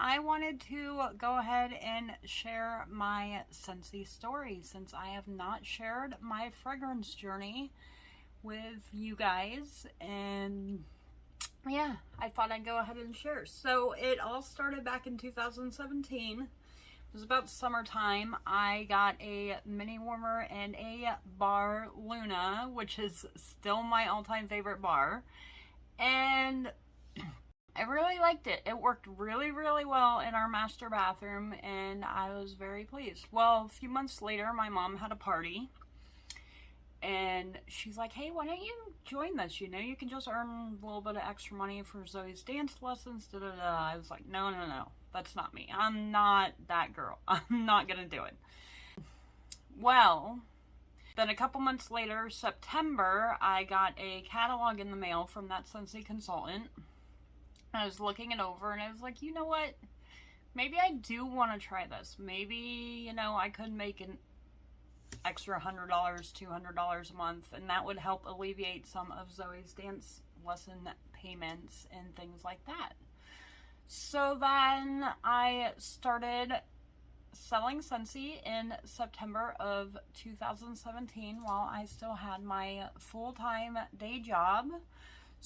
I wanted to go ahead and share my Scentsy story since I have not shared my fragrance journey with you guys. And yeah, I thought I'd go ahead and share. So it all started back in 2017. It was about summertime. I got a mini warmer and a bar Luna, which is still my all-time favorite bar. And I really liked it. It worked really, really well in our master bathroom, and I was very pleased. Well, a few months later, my mom had a party, and she's like, hey, why don't you join this? You know, you can just earn a little bit of extra money for Zoe's dance lessons, da-da-da. I was like, no, that's not me. I'm not that girl. I'm not gonna do it. Well, then a couple months later, September, I got a catalog in the mail from that Scentsy consultant. I was looking it over and I was like, you know what? Maybe I do want to try this. Maybe, you know, I could make an extra $100, $200 a month, and that would help alleviate some of Zoe's dance lesson payments and things like that. So then I started selling Scentsy in September of 2017 while I still had my full-time day job.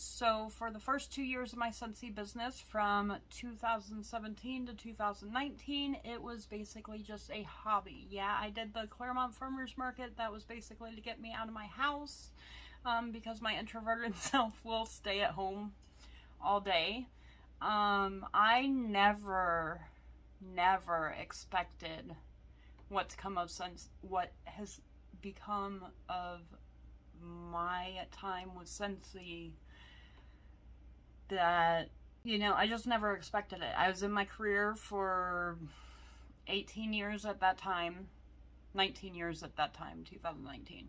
So for the first 2 years of my Scentsy business, from 2017 to 2019, it was basically just a hobby. Yeah, I did the Claremont Farmers Market. That was basically to get me out of my house because my introverted self will stay at home all day. I never expected what has become of my time with Scentsy. That, you know, I just never expected it. I was in my career for 18 years at that time, 19 years at that time, 2019.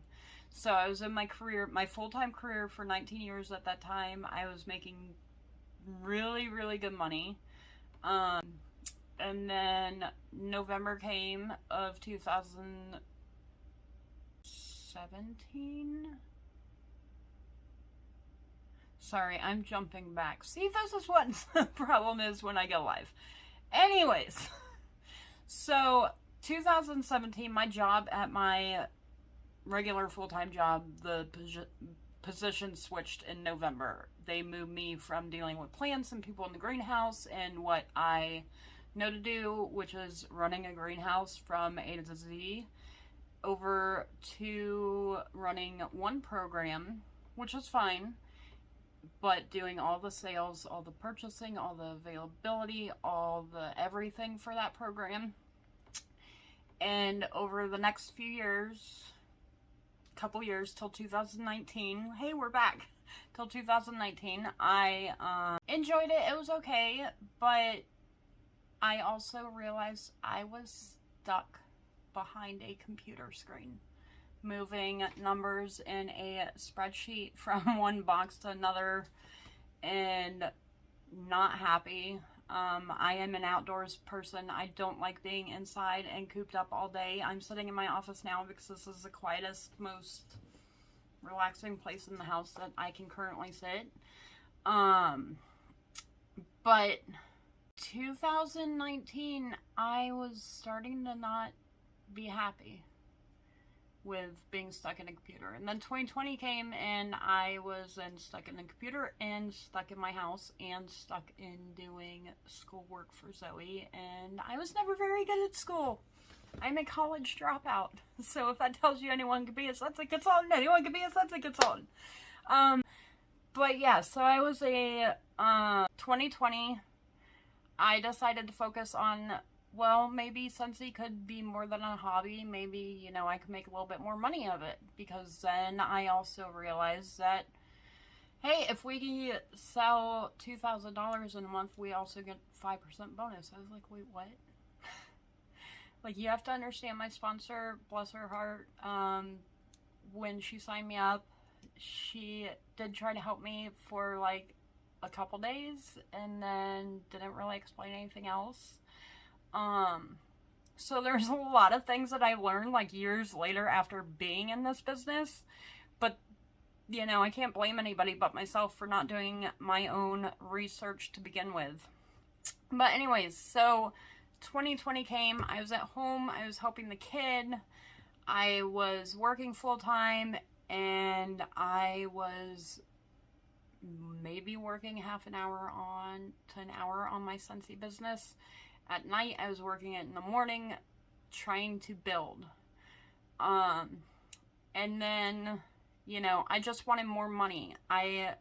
So I was in my career, my full-time career for 19 years at that time. I was making really, really good money. And then November came of 2017. Sorry, I'm jumping back. See, this is what the problem is when I go live. Anyways, so 2017, my job at my regular full-time job, the position switched in November. They moved me from dealing with plants and people in the greenhouse and what I know to do, which is running a greenhouse from A to Z, over to running one program, which is fine. But doing all the sales, all the purchasing, all the availability, all the everything for that program. And over the next few years, couple years till 2019, hey, we're back, till 2019, I enjoyed it. It was okay, but I also realized I was stuck behind a computer screen, moving numbers in a spreadsheet from one box to another, and not happy. I am an outdoors person. I don't like being inside and cooped up all day. I'm sitting in my office now because this is the quietest, most relaxing place in the house that I can currently sit. But 2019, I was starting to not be happy with being stuck in a computer. And then 2020 came and I was then stuck in the computer and stuck in my house and stuck in doing schoolwork for Zoe. And I was never very good at school. I'm a college dropout. So if that tells you anyone could be a Scentsy consultant, anyone could be a Scentsy consultant. But yeah, so I was 2020, I decided to focus on, well, maybe Scentsy could be more than a hobby. Maybe, you know, I could make a little bit more money of it. Because then I also realized that, hey, if we sell $2,000 in a month, we also get 5% bonus. I was like, wait, what? Like, you have to understand my sponsor, bless her heart, when she signed me up, she did try to help me for like a couple days and then didn't really explain anything else. So there's a lot of things that I learned like years later after being in this business, but you know, I can't blame anybody but myself for not doing my own research to begin with. But anyways, so 2020 came. I was at home. I was helping the kid. I was working full time, and I was maybe working half an hour to an hour on my Scentsy business. At night, I was working it in the morning, trying to build. And then, I just wanted more money. I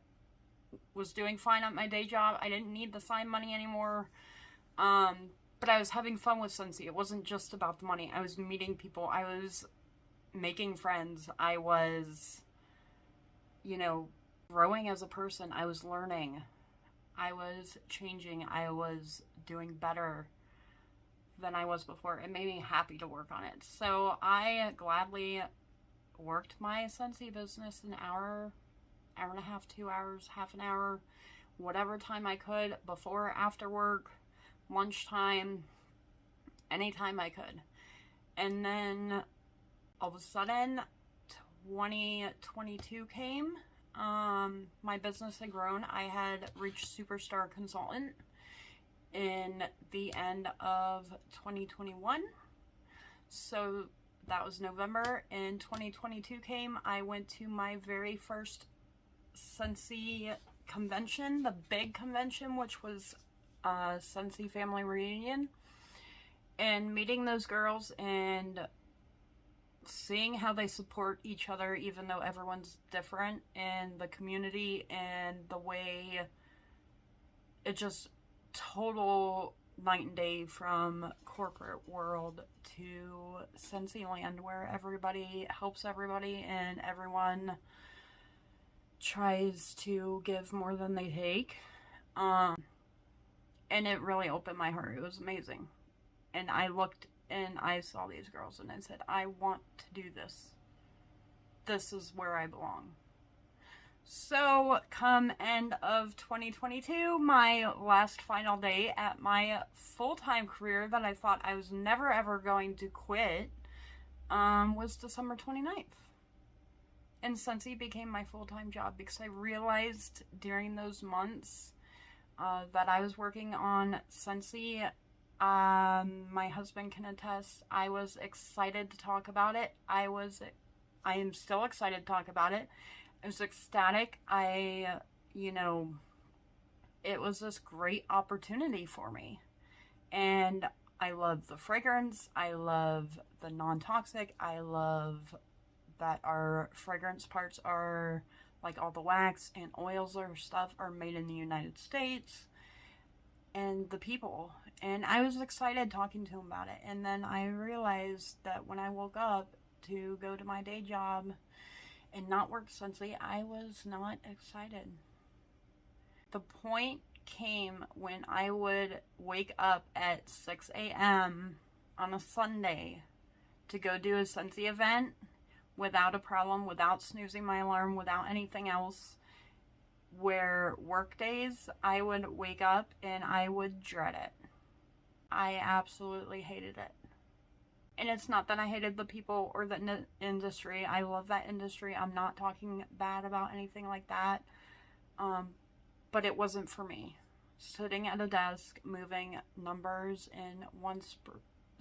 was doing fine at my day job. I didn't need the side money anymore. But I was having fun with Scentsy. It wasn't just about the money. I was meeting people. I was making friends. I was, growing as a person. I was learning. I was changing. I was doing better than I was before. It made me happy to work on it. So I gladly worked my Scentsy business an hour, hour and a half, 2 hours, half an hour, whatever time I could, before, after work, lunchtime, anytime I could. And then all of a sudden 2022 came. My business had grown. I had reached superstar consultant in the end of 2021. So that was November, and 2022 came. I went to my very first Scentsy convention, the big convention, which was Scentsy Family Reunion, and meeting those girls and seeing how they support each other, even though everyone's different, and the community and the way it just total night and day from corporate world to Scentsy land, where everybody helps everybody and everyone tries to give more than they take. And it really opened my heart. It was amazing. And I looked and I saw these girls and I said, I want to do this. This is where I belong. So come end of 2022, my last final day at my full-time career that I thought I was never ever going to quit, was December 29th. And Scentsy became my full-time job because I realized during those months that I was working on Scentsy. My husband can attest, I was excited to talk about it. I am still excited to talk about it. I was ecstatic. It was this great opportunity for me. And I love the fragrance. I love the non-toxic. I love that our fragrance parts are, like all the wax and oils or stuff, are made in the United States. And the people. And I was excited talking to him about it. And then I realized that when I woke up to go to my day job and not work Scentsy, I was not excited. The point came when I would wake up at 6 a.m. on a Sunday to go do a Scentsy event without a problem, without snoozing my alarm, without anything else. Where work days, I would wake up and I would dread it. I absolutely hated it. And it's not that I hated the people or the industry. I love that industry. I'm not talking bad about anything like that. But it wasn't for me. Sitting at a desk, moving numbers in one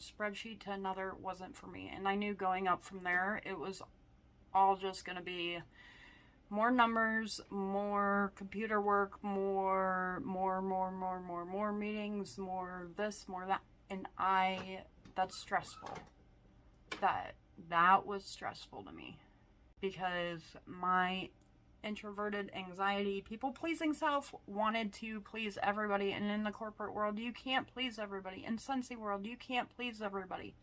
spreadsheet to another wasn't for me. And I knew going up from there, it was all just going to be more numbers, more computer work, more meetings, more this, more that. And that's stressful. That was stressful to me, because my introverted anxiety, people-pleasing self wanted to please everybody. And in the corporate world, you can't please everybody. In Scentsy world, you can't please everybody.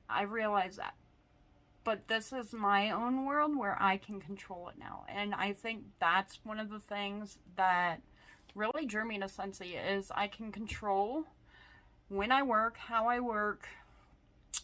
I realize that. But this is my own world where I can control it now. And I think that's one of the things that really drew me to Scentsy, is I can control when I work, how I work,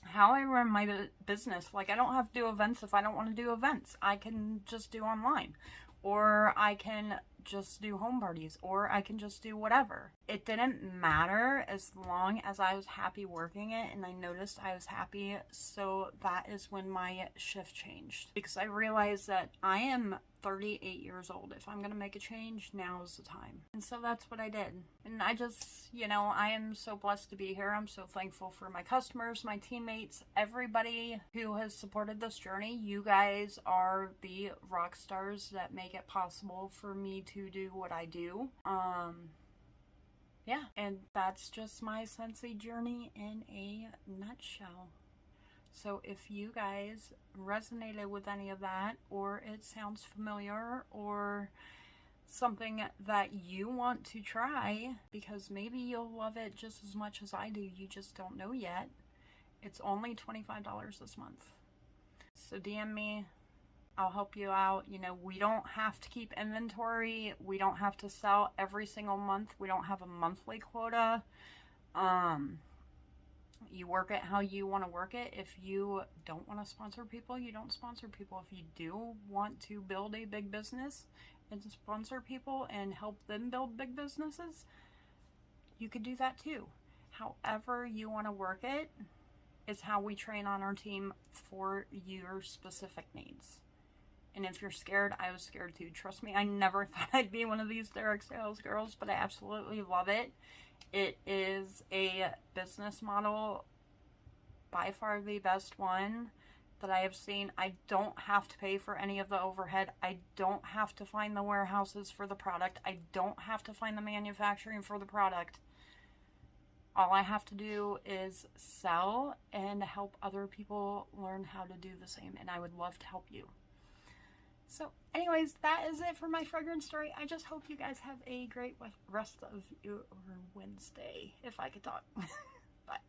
how I run my business. Like, I don't have to do events if I don't want to do events. I can just do online. Or I can just do home parties. Or I can just do whatever. It didn't matter as long as I was happy working it, and I noticed I was happy. So that is when my shift changed. Because I realized that I am 38 years old. If I'm going to make a change, now is the time. And so that's what I did. And I just, I am so blessed to be here. I'm so thankful for my customers, my teammates, everybody who has supported this journey. You guys are the rock stars that make it possible for me to do what I do. Yeah, and that's just my Scentsy journey in a nutshell. So if you guys resonated with any of that, or it sounds familiar, or something that you want to try, because maybe you'll love it just as much as I do, you just don't know yet, it's only $25 this month. So DM me. I'll help you out. We don't have to keep inventory. We don't have to sell every single month. We don't have a monthly quota. You work it how you want to work it. If you don't want to sponsor people, you don't sponsor people. If you do want to build a big business and sponsor people and help them build big businesses, you could do that too. However you want to work it is how we train on our team for your specific needs. And if you're scared, I was scared too. Trust me, I never thought I'd be one of these direct sales girls, but I absolutely love it. It is a business model, by far the best one that I have seen. I don't have to pay for any of the overhead. I don't have to find the warehouses for the product. I don't have to find the manufacturing for the product. All I have to do is sell and help other people learn how to do the same, and I would love to help you. So anyways, that is it for my fragrance story. I just hope you guys have a great rest of your Wednesday, if I could talk.